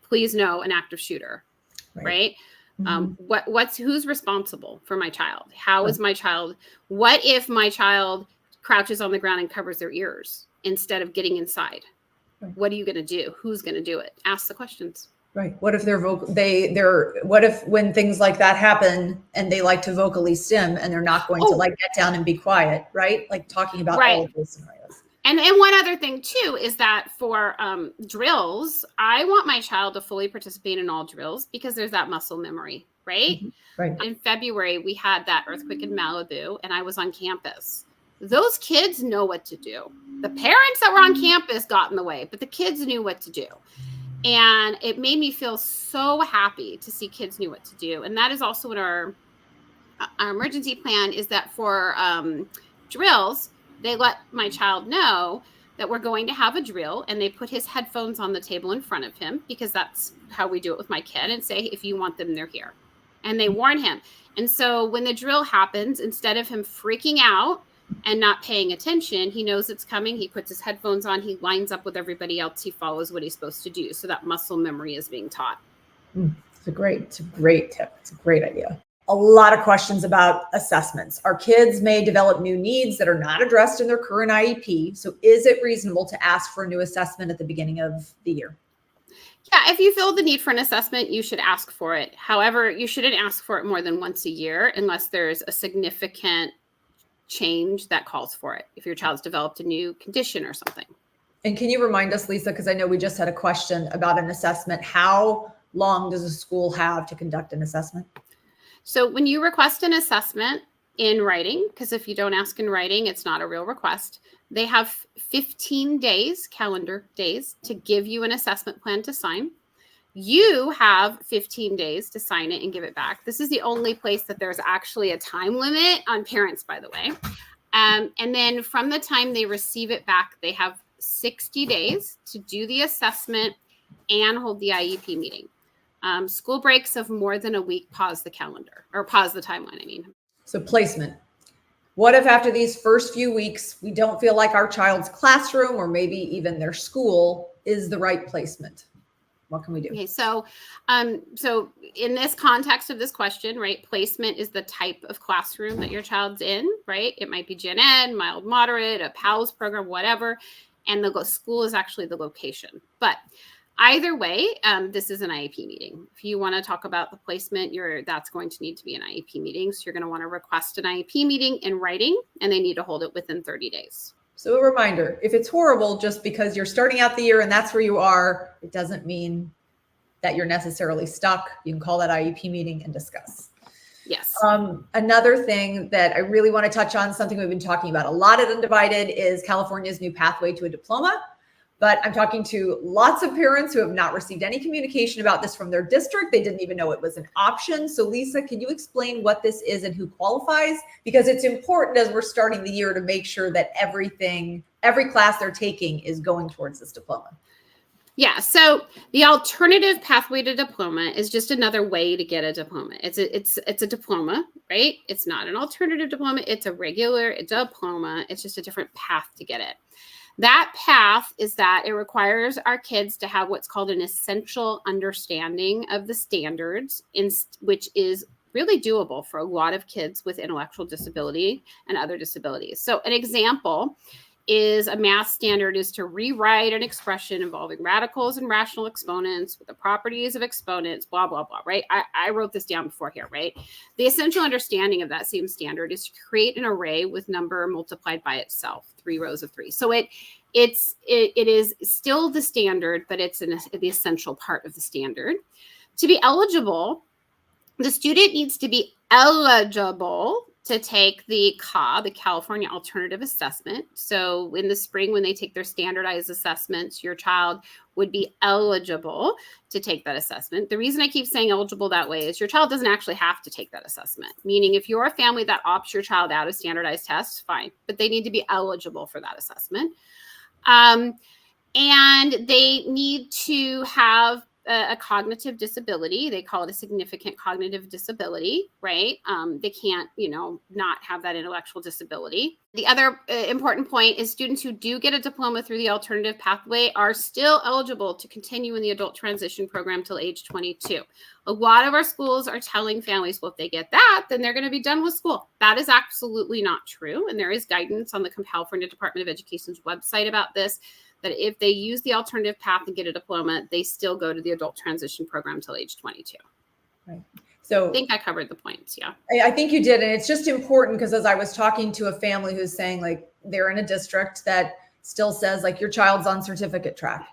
B: please no, an active shooter, right? Mm-hmm. Who's responsible for my child? How is my child? What if my child crouches on the ground and covers their ears instead of getting inside? What are you going to do? Who's going to do it? Ask the questions. Right.
A: What if what if when things like that happen and they like to vocally stim and they're not going to like get down and be quiet, right? Like talking about all of those scenarios.
B: And one other thing too is that for drills, I want my child to fully participate in all drills because there's that muscle memory, right?
A: Mm-hmm. Right.
B: In February, we had that earthquake in Malibu and I was on campus. Those kids know what to do. The parents that were on campus got in the way, but the kids knew what to do. And it made me feel so happy to see kids knew what to do. And that is also what our emergency plan is, that for drills, they let my child know that we're going to have a drill, and they put his headphones on the table in front of him, because that's how we do it with my kid, and say, if you want them, they're here. And they warn him. And so when the drill happens, instead of him freaking out and not paying attention, he knows it's coming. He puts his headphones on. He lines up with everybody else. He follows what he's supposed to do. So that muscle memory is being taught.
A: It's a great tip. It's a great idea. A lot of questions about assessments. Our kids may develop new needs that are not addressed in their current IEP. So is it reasonable to ask for a new assessment at the beginning of the year?
B: Yeah, if you feel the need for an assessment, you should ask for it. However, you shouldn't ask for it more than once a year unless there's a significant change that calls for it, if your child's developed a new condition or something.
A: And can you remind us, Lisa, because I know we just had a question about an assessment, how long does a school have to conduct an assessment?
B: So when you request an assessment in writing, because if you don't ask in writing, it's not a real request, they have 15 days, calendar days, to give you an assessment plan to sign. You have 15 days to sign it and give it back. This is the only place that there's actually a time limit on parents, by the way. And then from the time they receive it back, they have 60 days to do the assessment and hold the IEP meeting. School breaks of more than a week, pause the calendar, or pause the timeline, I mean.
A: So placement. What if after these first few weeks, we don't feel like our child's classroom or maybe even their school is the right placement? What can we do?
B: Okay, so in this context of this question, right, placement is the type of classroom that your child's in, right? It might be gen ed, mild, moderate, a PALS program, whatever, and the school is actually the location. But either way, this is an IEP meeting. If you want to talk about the placement, that's going to need to be an IEP meeting. So you're going to want to request an IEP meeting in writing, and they need to hold it within 30 days.
A: So a reminder, if it's horrible just because you're starting out the year and that's where you are, it doesn't mean that you're necessarily stuck. You can call that IEP meeting and discuss.
B: Yes.
A: Another thing that I really want to touch on, something we've been talking about a lot at Undivided, is California's new pathway to a diploma. But I'm talking to lots of parents who have not received any communication about this from their district. They didn't even know it was an option. So Lisa, can you explain what this is and who qualifies? Because it's important as we're starting the year to make sure that every class they're taking is going towards this diploma.
B: Yeah. So the alternative pathway to diploma is just another way to get a diploma. It's a diploma, right? It's not an alternative diploma. It's a regular diploma. It's just a different path to get it. That path is that it requires our kids to have what's called an essential understanding of the standards, which is really doable for a lot of kids with intellectual disability and other disabilities. So an example is a math standard is to rewrite an expression involving radicals and rational exponents with the properties of exponents, blah, blah, blah, right? I wrote this down before here, right? The essential understanding of that same standard is to create an array with number multiplied by itself, 3 rows of 3. So it is still the standard, but it's the essential part of the standard. To be eligible, the student needs to be eligible to take the CA, the California Alternative Assessment. So in the spring, when they take their standardized assessments, your child would be eligible to take that assessment. The reason I keep saying eligible that way is your child doesn't actually have to take that assessment. Meaning if you're a family that opts your child out of standardized tests, fine, but they need to be eligible for that assessment. And they need to have a cognitive disability. They call it a significant cognitive disability, right? They can't, not have that intellectual disability. The other important point is students who do get a diploma through the alternative pathway are still eligible to continue in the adult transition program till age 22. A lot of our schools are telling families, well, if they get that, then they're going to be done with school. That is absolutely not true. And there is guidance on the California Department of Education's website about this, that if they use the alternative path and get a diploma, they still go to the adult transition program till age 22.
A: Right. So
B: I think I covered the points. Yeah.
A: I think you did. And it's just important because as I was talking to a family who's saying like they're in a district that still says like your child's on certificate track,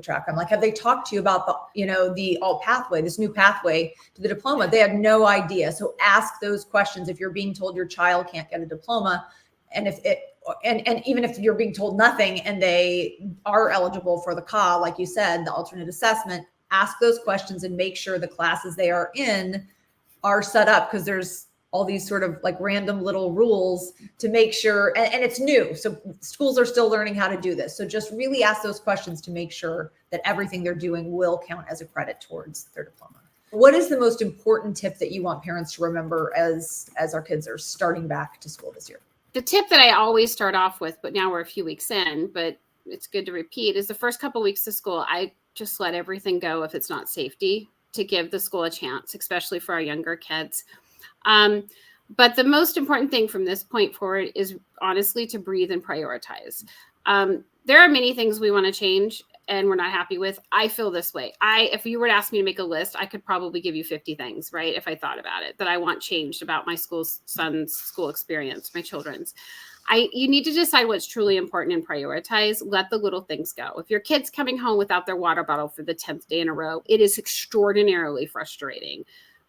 A: track. I'm like, have they talked to you about the alt pathway, this new pathway to the diploma? They had no idea. So ask those questions. If you're being told your child can't get a diploma, and even if you're being told nothing and they are eligible for the CA, like you said, the alternate assessment, ask those questions and make sure the classes they are in are set up, because there's all these sort of like random little rules to make sure, and it's new. So schools are still learning how to do this. So just really ask those questions to make sure that everything they're doing will count as a credit towards their diploma. What is the most important tip that you want parents to remember as our kids are starting back to school this year?
B: The tip that I always start off with, but now we're a few weeks in, but it's good to repeat, is the first couple of weeks of school, I just let everything go if it's not safety, to give the school a chance, especially for our younger kids. But the most important thing from this point forward is honestly to breathe and prioritize. There are many things we want to change and we're not happy with. I feel this way. If you were to ask me to make a list, I could probably give you 50 things, right? If I thought about it, that I want changed about my son's school experience, my children's. You need to decide what's truly important and prioritize. Let the little things go. If your kid's coming home without their water bottle for the 10th day in a row, it is extraordinarily frustrating.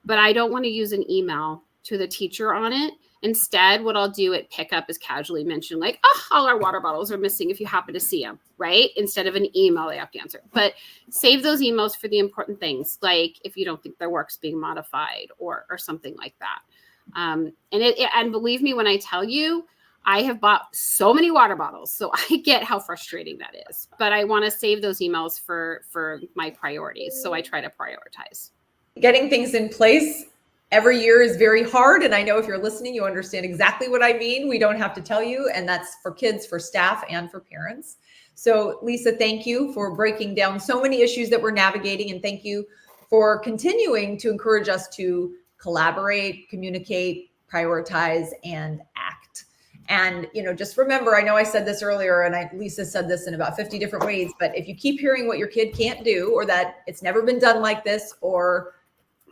B: But I don't want to use an email to the teacher on it. Instead, what I'll do at pickup is casually mention like, oh, all our water bottles are missing if you happen to see them, right? Instead of an email they have to answer. But save those emails for the important things, like if you don't think their work's being modified or something like that. And believe me when I tell you, I have bought so many water bottles, so I get how frustrating that is. But I want to save those emails for my priorities, so I try to prioritize.
A: Getting things in place every year is very hard. And I know if you're listening, you understand exactly what I mean. We don't have to tell you. And that's for kids, for staff, and for parents. So Lisa, thank you for breaking down so many issues that we're navigating. And thank you for continuing to encourage us to collaborate, communicate, prioritize, and act. And, just remember, I know I said this earlier and Lisa said this in about 50 different ways, but if you keep hearing what your kid can't do, or that it's never been done like this, or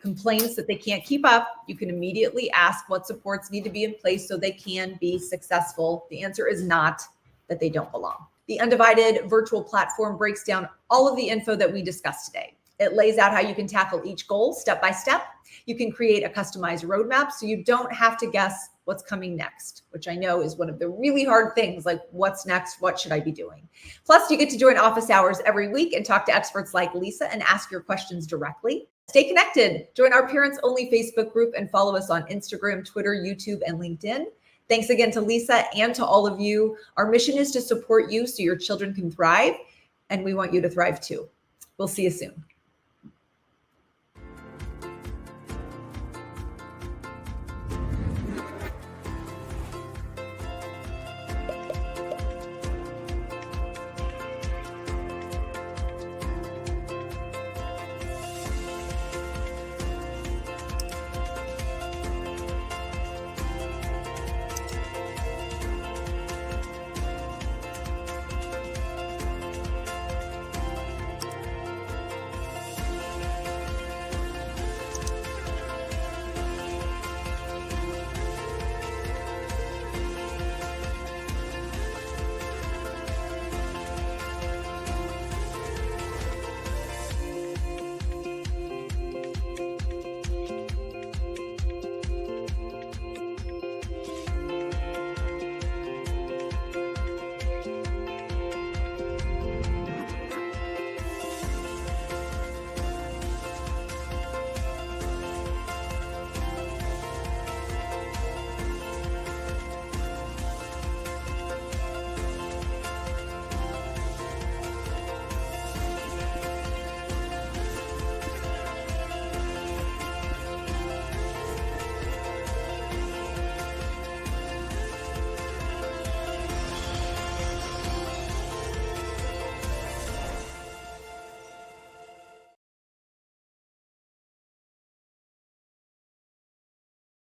A: complaints that they can't keep up, you can immediately ask what supports need to be in place so they can be successful. The answer is not that they don't belong. The Undivided virtual platform breaks down all of the info that we discussed today. It lays out how you can tackle each goal step by step. You can create a customized roadmap so you don't have to guess what's coming next, which I know is one of the really hard things, like what's next? What should I be doing? Plus, you get to join office hours every week and talk to experts like Lisa and ask your questions directly. Stay connected. Join our parents only Facebook group and follow us on Instagram, Twitter, YouTube, and LinkedIn. Thanks again to Lisa and to all of you. Our mission is to support you so your children can thrive, and we want you to thrive too. We'll see you soon.